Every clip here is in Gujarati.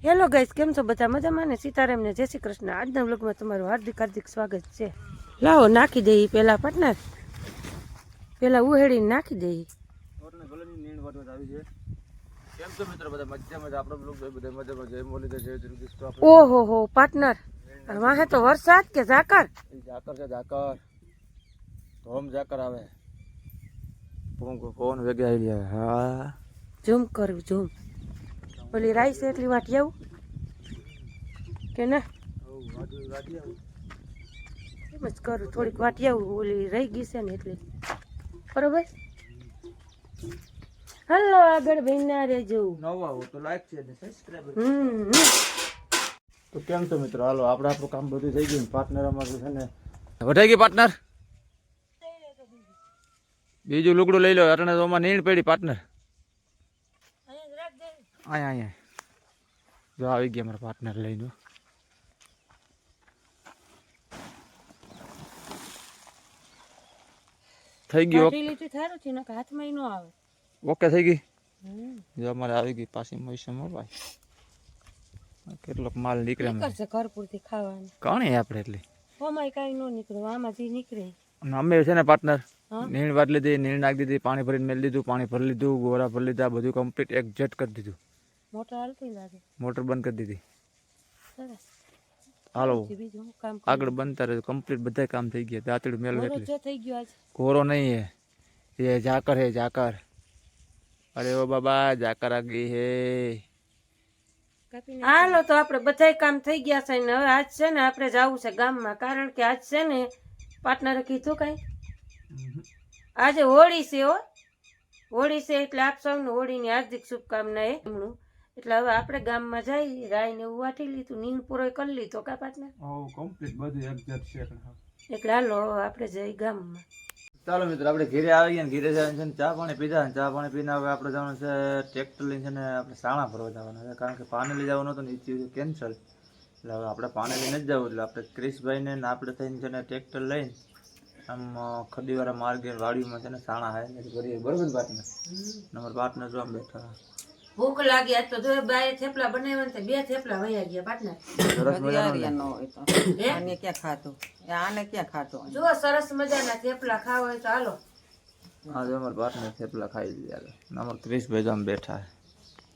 હેલો ગાઈસ, કેમ છો બધા? મજામાં ને? સીતારામ ને જય શ્રી કૃષ્ણ. આજના વ્લોગમાં તમારું હાર્દિક હાર્દિક સ્વાગત છે. લાવો નાખી દઈએ પેલા પાર્ટનર, પેલા ઉહેડીને નાખી દઈએ. ઓહો હો પાર્ટનર, વાહે તો વરસાદ કે ઝાકર? ઝાકર છે, ઝાકર ધોમ ઝાકર આવે. ફોન વેગે આવી જાય. હા ઝૂમ કરું ઝૂમ. ઓલી રાઈસ એટલી વાટી આવું કે ના? એમ જ કરું, થોડીક વાટી આવું. ઓલી રહી ગઈ છે ને એટલે બરોબર. હલો આગળ ભાઈ રહેજો. નવા હો તો લાઈક છે ને સબસ્ક્રાઇબ. તો કેમ છો મિત્રો? હાલો આપણે આપણું કામ બધું થઈ ગયું. પાર્ટનર અમારું છે ને વઢાઈ ગઈ. પાર્ટનર બીજું લુગડું લઈ લો. અટણે તો આમાં નીણ પડી. પાર્ટનર અહીંયા અહીંયા જો આવી ગયા મારા પાર્ટનર લઈને. થઈ ગયું. થારું છે ને હાથમાં ન આવે. ઓકે થઈ ગઈ. જો અમારે આવી ગઈ પાછી મહીસામાં ભાઈ. કેટલોક માલ નીકળે નીકળશે ઘર પૂરતી ખાવાની. કોણે આપણે એટલે ઓમાય કાંઈ ન નીકળે, આમાં જે નીકળે. અમે છે ને પાર્ટનર નીણ વાટ લીધી, નીણ નાખી દીધી, પાણી ભરીને મેળ દીધું, પાણી ભરી લીધું, ગોરા ભરી લીધા, બધું કમ્પ્લીટ એક્ઝેક્ટ કરી દીધું. મોટર હાલતી લાગે. મોટર બંધ કરી દીધી. સરસ. હાલો બીજું કામ આગળ બનતા રહે. કમ્પ્લીટ બધા કામ થઈ ગયા. દાંતડું મેળવું એટલે થઈ ગયો આજ. ઘોરો નહીં હે, એ ઝાકર હે ઝાકર. અરે ઓ બાબા ઝાકર આ ગઈ હે. હાલો તો આપણે બધા કામ થઈ ગયા છે ને હવે આજ છે ને આપણે જવું છે ગામમાં. કારણ કે આજ છે ને પાર્ટનરે કીધું કઈ આજે હોળી છે. હો હોળી છે એટલે આપ સૌને હોળીની હાર્દિક શુભકામના. એટલે હવે આપણે ગામમાં જઈ રાય ને એવું વાટી લીધું, નીણ પૂરો કરી લીધો કા પાર્ટનર? કમ્પ્લીટ બધું એક્ઝેક્ટ છે. એટલે હાલો આપણે જઈ ગામમાં. ચાલો મિત્રો આપણે ઘેરે આવી ગયા ને ઘેરે જવાનું છે ને ચા પાણી પીધા ને ચા પાણી પીને હવે આપણે જવાનું છે ટ્રેક્ટર લઈને છે ને આપણે સાણા ભરવા જવાનું છે. કારણ કે પાણી લઈ જવાનું હતું ને એ થયું કેન્સલ. એટલે હવે આપણે પાણી લઈને જ જવું. એટલે આપણે ક્રિશભાઈને ને આપણે થઈને છે ને ટ્રેક્ટર લઈને આમ ખડીવાળા માર્ગે વાડીમાં છે ને સાણા હાય ને કરીએ. બરોબર પાર્ટનર? નંબર પાર્ટનર જો આમ બેઠા. ભૂખ લાગી આજ તો જો બાય થેપલા બનાવ્યા ને 2 થેપલા વયા ગયા પાર્ટનર. સરસ મજાના આને ક્યાં ખાતો જો સરસ મજાના થેપલા ખાવા હોય તો હાલો. હા જો અમારા પાર્ટનર થેપલા ખાઈ લીધા. નંબર ક્રિશભાઈ જો આમ બેઠા.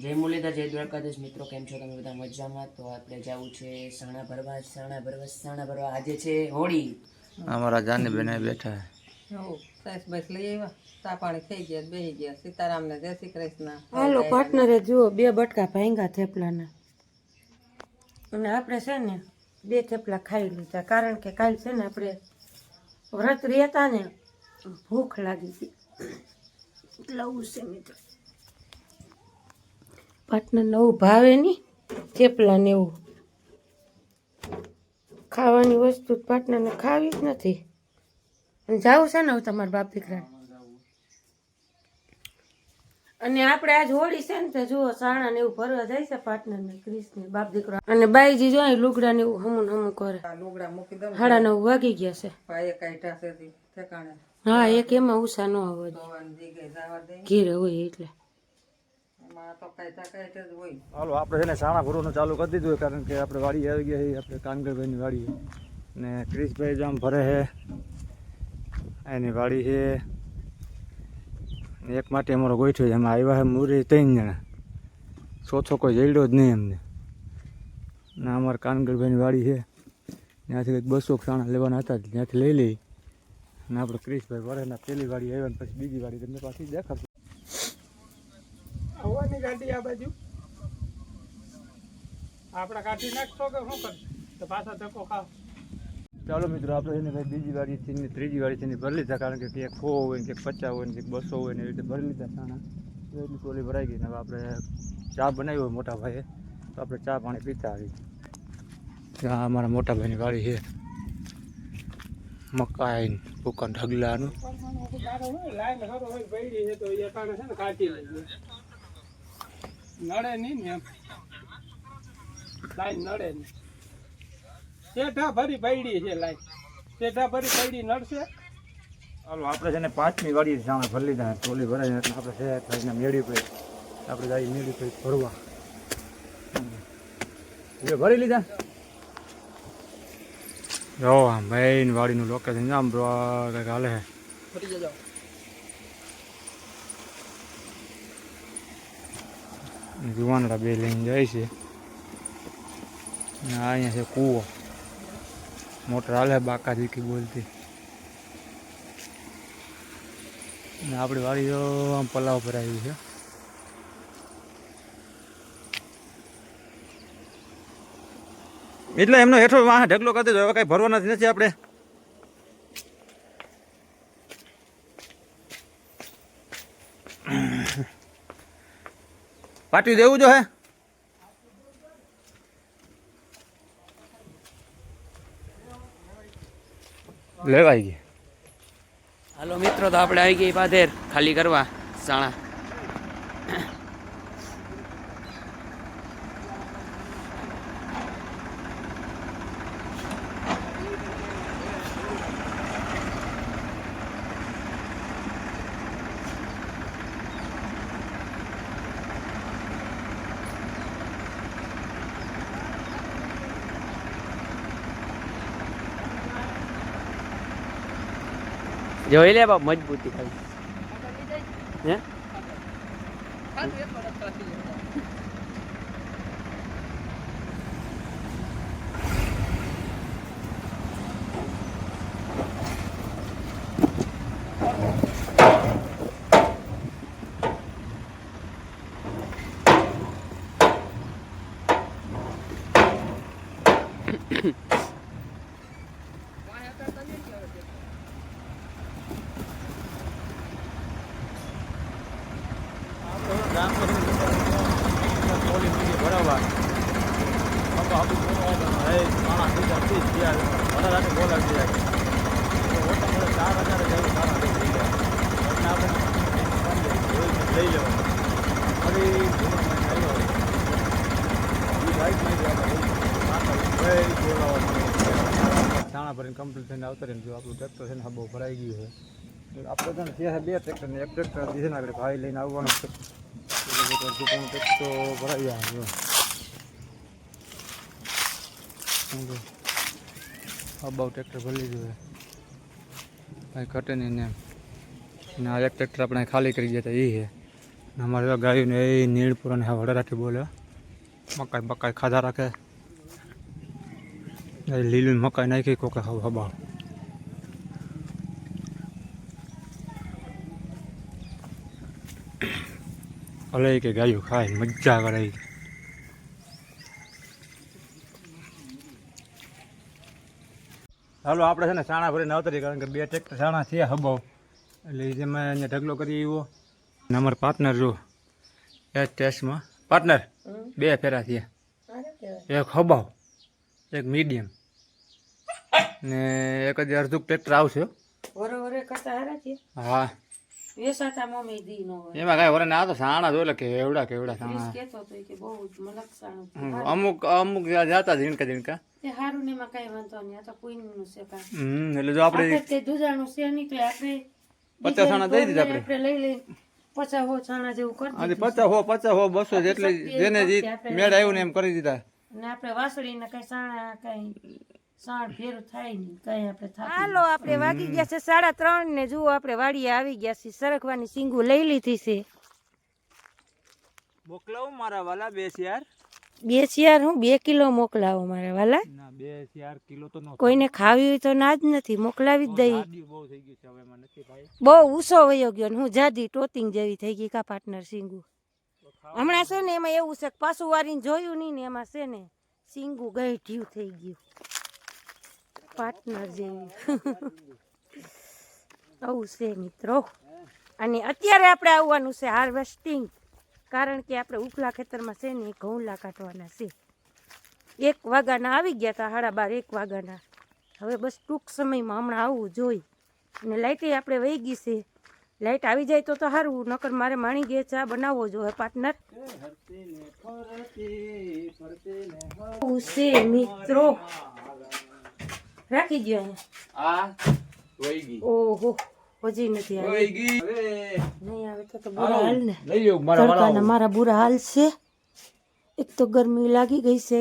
જય મુરલીધર, જય દ્વારકાધીશ. મિત્રો કેમ છો તમે બધા? મજામાં? તો આપણે જવું છે સાણા ભરવા. આજે છે હોળી. અમારા જાની બેન બેઠા. હાલો પાર્ટનરે જુઓ 2 બટકા ભાંગા થેપલાના. અને આપણે છે ને 2 થેપલા ખાઈ લીધા. કારણ કે કાલ છે ને આપણે વ્રત રહેતા ને ભૂખ લાગી હતી. લવું છે મિત્રો. પાર્ટનર નવું ભાવે નહીં થેપલા ને એવું. ખાવાની વસ્તુ પાર્ટનરને ખાવી જ નથી. અને જાવું છે ને હવે તમારા બાપ દીકરા. અને આપણે આજ હોળી છે ને તો જુઓ સાણા ને એવું ભરવા જાય છે પાર્ટનર ને ક્રિશ ને બાપ દીકરો. અને બાઈજી જો લુગડા ને એવું હમું કરે. 9:30 વાગી ગયા છે. હા એક એમાં ઉષા ન આવે ઘેરે હોય એટલે. હાલો આપણે છે ને સાણા ભરવાનું ચાલુ કરી દીધું. કારણ કે આપણે વાડી આવી ગયા છીએ. આપણે કાનગરભાઈની વાડી ને ક્રિશભાઈ જો આમ ભરે છે એની વાડી છે. એક માટે અમારો ગોઠ્યો છે. એમાં આવ્યા છે મૂરી 3 જણા. ચોથો કોઈ જઈડ્યો જ નહીં અમને. ને અમારે કાનગરભાઈની વાડી છે. ત્યાંથી કંઈક 200 સાણા લેવાના હતા. ત્યાંથી લઈ લઈ અને આપણે ક્રિશભાઈ ભરે ને પેલી વાડી આવ્યા ને પછી બીજી વાડી તમને પાછી દેખાડશું. આવવાની ગાડી આ બાજુ આપણે કાઢી નાખશો કે શું કરશો? તો પાછા ધક્કો ખાવ. ચાલો મિત્રો આપણે એને ભાઈ બીજી વાડીથી ને ત્રીજી વાડીથી ભરી લીધા. કારણ કે ક્યાંક 100 હોય ને ક્યાંક 50 હોય ને ક્યાંક 200 હોય ને એવી રીતે ભરી લીધા સાણા. એટલી ટોલી ભરાઈ ગઈ. ને હવે આપણે ચા બનાવી હોય મોટા ભાઈએ તો આપણે ચા પાણી પીતા આવી. ત્યાં અમારા મોટા ભાઈની વાડી છે. મકાઈ ભૂકન ઢગલાનું લાઈન ખરો હોય પડી છે તો એ કારણે છે ને કાઢી લઈએ. નડે નહીં ને એમ લાઈન નડે નહીં. શેઠા ભરી પડી છે લાઈન. શેઠા ભરી પડી નડશે. ચાલો આપણે છે ને 5મી વાડી સામે ભરી લીધા. ટોલી ભરાય એટલે આપણે શહેર થઈને મેળી પડી આપણે જઈએ મેળી પડી ભરવા. એ ભરી લીધા જો આમ મેઇન વાડીનું લોકેશન આમ બ્રો કંઈક હાલે છે. જુવાનડા બે લઈને જાય છે ને આ અહીંયા છે કૂવો મોટર હાલે બાકા દીકી બોલતી ને આપણી વાડી તો આમ પલાવ પર આવી છે. એટલે એમનો હેઠો વાહ ઢગલો કરી દેજો હવે કઈ ભરવાના નથી આપણે. પાટી દેવું જો હે લેવાઈ ગઈ. હાલો મિત્રો, તો આપણે આવી ગઈ પાધેર ખાલી કરવા સાણા. જોઈ લે બાપ મજબૂતી ખાલી હે સાણા ભરીને કમ્પ્લીટ થઈને આવતા રહીને જો આપણું ટ્રેક્ટર છે ને બહુ ભરાઈ ગયું છે. આપણે છે ને બે ટ્રેક્ટર ને એક ટ્રેક્ટર છે ને આપણે ભાઈ લઈને આવવાનું છે. ટ્રેક્ટર ભરાઈ જાય બહુ ટ્રેક્ટર ભરી લીધું છે કાંઈ ઘટે નહીં ને એમ. ને આ એક ટ્રેક્ટર આપણે ખાલી કરી ગયા હતા એ છે. અમારે ગાયું ને એ નીળપુર અને વડા રાખી બોલે મકાઈ બકાઈ ખાધા રાખે લીલું મકાઈ નાખી કોકે હવા ભલે કે ગાયું ખાય મજા કરે. ચાલો આપણે છે ને સાણા ભરીને આવતા રહીએ કારણ કે બે ટ્રેક્ટર સાણા છે હબાવ એટલે જેમાં અહીંયા ઢગલો કરી એવો. અને અમારા પાર્ટનર જો એ ટેસ્ટમાં પાર્ટનર બે ફેરા થયા, એક હબાવ એક મીડિયમ ને એક જ અડધું ટ્રેક્ટર આવશે. વરે કરતા હારા છે હા વેસાતા મમ્મી દી નો હોય એમાં કાંઈ વરે ના તો સાણા જો કેવડા કેવડા સાણા કેતો તો કે બહુ જ મલકસાણું અમુક અમુક જતા ઝીણકા ઝીણકા તે હારું ને એમાં કઈ વાંધો નહીં. આ તો કોઈનું છે કામ. એટલે જો આપણે તે દુધાણું છે નહીં તો આપણે 50 સાણા દઈ દીધા આપણે લઈ લઈ 50 હો છાણા જેવું કરી અને 50 હો 200 જેટલી જેને જે મેળ આવ્યું ને એમ કરી દીધા. અને આપણે વાસળીને કઈ સાણા કઈ સાણ ફેરું થાય નહીં કઈ આપણે થાય. હાલો આપણે વાગી ગયા છે 3:30 ને જુઓ આપણે વાડીએ આવી ગયા છીએ. સરકવાની સિંગુ લઈ લીધી છે. મોકલાવું મારા વાલા 2 યાર 2 શિયાર હું 2 કિલો મોકલાવો મારા વાલા. ના 2 યાર કિલો તો નો કોઈને ખાવી હોય તો ના જ નથી મોકલાવી જ દઈ. બહુ થઈ ગયું છે હવે એમાં નથી ભાઈ. બહુ ઊંસો વયો ગયો ને હું જાદી ટોતિંગ જેવી થઈ ગઈ કા પાર્ટનર સિંગુ. હમણાં છે ને એમાં એવું છે કે પાછું વારીને જોયું નહીં ને એમાં છે ને સિંગુ ગઈઢ્યું થઈ ગયું પાર્ટનર જેવી. આવું છે મિત્રો. અને અત્યારે આપણે આવવાનું છે હાર્વેસ્ટિંગ કારણ કે આપણે ઉપલા ખેતરમાં છે ને ઘઉંલા કાઢવાના છે. 1 વાગ્યાના આવી ગયા હતા 12:30 1 વાગ્યાના. હવે બસ ટૂંક સમયમાં હમણાં આવવું જોઈએ. અને લાઇટે આપણે વહી ગઈ છે. લાઇટ આવી જાય તો સારું, નકર મારે માણી ગયા ચા બનાવવો જોઈએ પાર્ટનર. છે મિત્રો રાખી ગયો અહીંયા. ઓહો હજી નથી આવી. નહીં આવે તો બુરા હાલ ને. તડકાના મારા બુરા હાલ છે. એક તો ગરમી લાગી ગઈ છે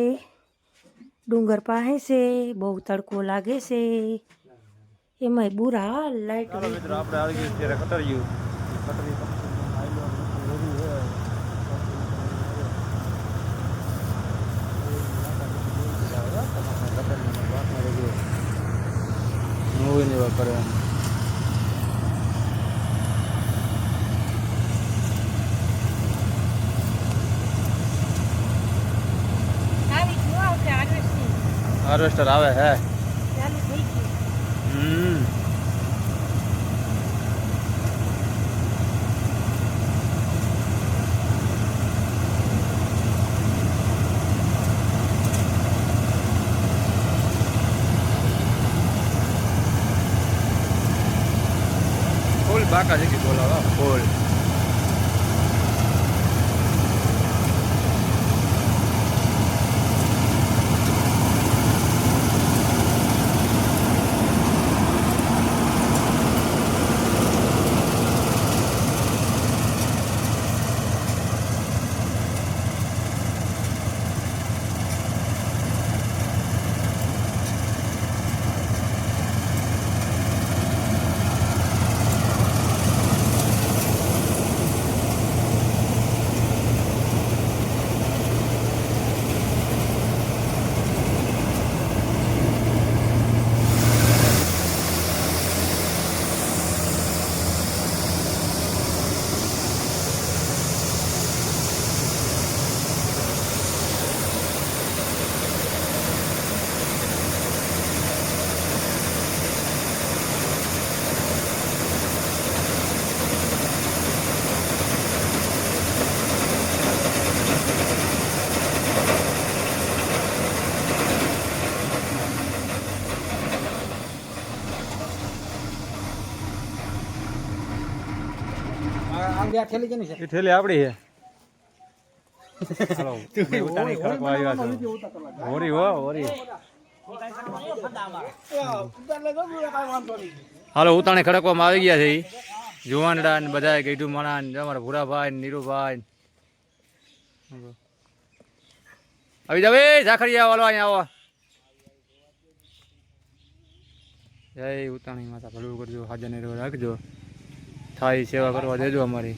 ડુંગર પાસે છે, બહુ તડકો લાગે છે, એમાંય બુરા હાલ લાઈટ. ચાલો મિત્રો આપણે આવી ગયું ત્યારે કટરિયું કરે હાર્વેસ્ટર આવે હે ચાલુ થઈ ગયું. ફૂલ બાકા જગ્યા બોલાવા ફૂલ એ થેલી આપડી છે હાલો બે ઉતાણી ખડકવા આવ્યા છો હોરી હો હોરી હાલો ઉતાણી ખડકવામાં આવી ગયા છે જુવાનડા ને બધા ગઈઢું મણા ને અમારા ભૂરાભાઈ ને નીરુભાઈ આવી જાવ ઝાખરિયા વાળો અહીંયા આવો જય ઉતાણી માતા ભલું કરજો હાજર ને રાખજો થાળી સેવા કરવા દેજો અમારી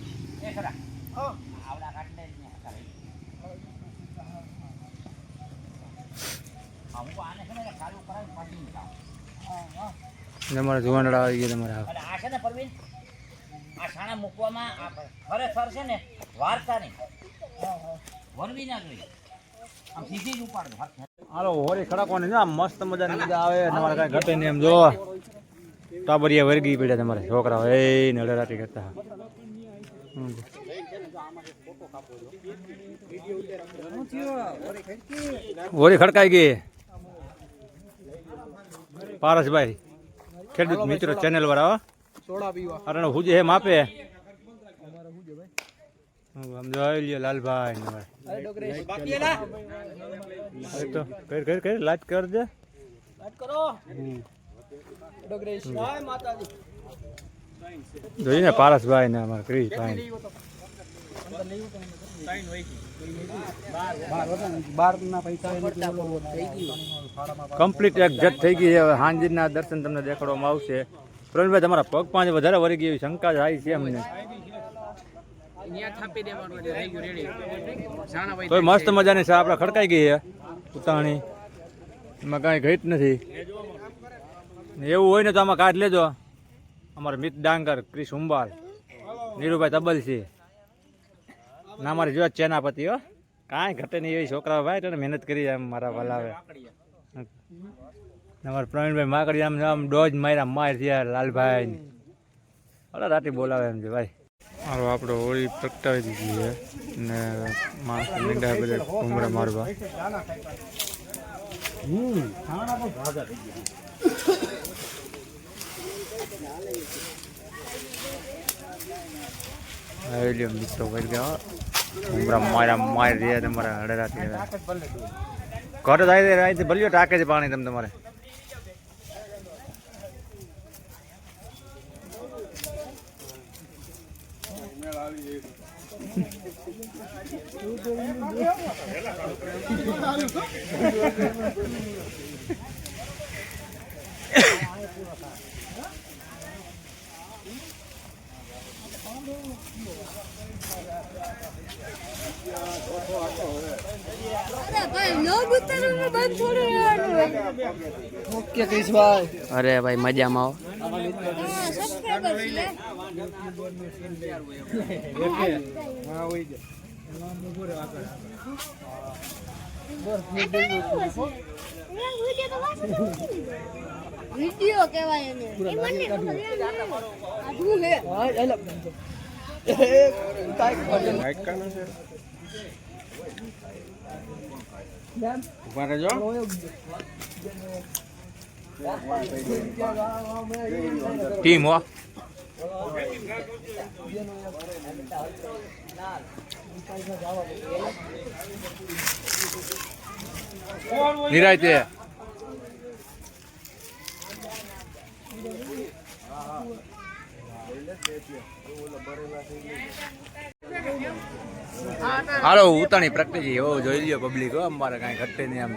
તમારા જુવાનડા આવી ગયા તમારા આ છે ને પરવીન આ છાણા મૂકવામાં ખરેખર છે ને વાર્તા નહીં વરવી ના જોઈએ આમ સીધી જ ઉપાડો હાલો હોરી ખડકવાની છે મસ્ત મજાની મજા આવે તમારે કાંઈ ઘટે નહીં એમ જો ટાબરિયા વર્ગી પડ્યા તમારે છોકરા એ નડરાટી કરતા હોરી ખડકાઈ ગઈ પારસભાઈ ખેડૂત મિત્રો ચેનલ વાળા અરે હુજે હે માપે સમજો લ્યો લાલભાઈ તો કર લાજ કર દે જોઈને પારસભાઈ ને અમારા ક્રિશભાઈ કમ્પ્લીટ એક જટ થઈ ગઈ હવે હાંજના દર્શન તમને દેખાડવામાં આવશે પ્રવીણભાઈ તમારા પગ પાંચ વધારે વળી ગઈ એવી શંકા થાય છે અમને તો મસ્ત મજાની છે આપણે ખડકાઈ ગઈ છે ઉતાણી એમાં કાંઈ ઘટ નથી એવું હોય ને તો આમાં કાઢ લેજો અમારા મિત ડાંગર ક્રિશ ઉંબાલ નીરુભાઈ તબલસી ના મારી જો ચેનાપતિ હો કાંઈ ઘટે નહીં એવી છોકરા ભાઈ તને મહેનત કરી એમ મારા વલાવે અમારા પ્રવીણભાઈ માકડી આમ ડોજ માર્યા માર થયા લાલભાઈ અરે રાતે બોલાવે એમ છે ભાઈ મારો આપણે હોળી પ્રગટાવી દીધી છે ને માણસ મીંડા બધા ઘૂમરા મારવા મિત્રો ભાઈ ગયા ઘૂમરા માર્યા માર રહ્યા તમારા હડરાતી ઘરે થાય અહીંથી ભલ્યો ટાકે છે પાણી તમે તમારે અરે ભાઈ મજામાં હા હોય છે વિડિયો કહેવાય એને એ મને ખબર આવું હે લાઈટ કાનો છે ઉભા રહેજો ટીમ હો નિરાયતે હાલો ઉતાણી પ્રેક્ટિસ એવો જોઈ લ્યો પબ્લિક હો અમારે કાંઈ ઘટે નહીં આમ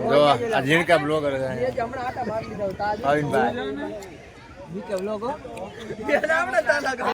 જો આ ઝીણકા બ્લોગર અરવિંદભાઈ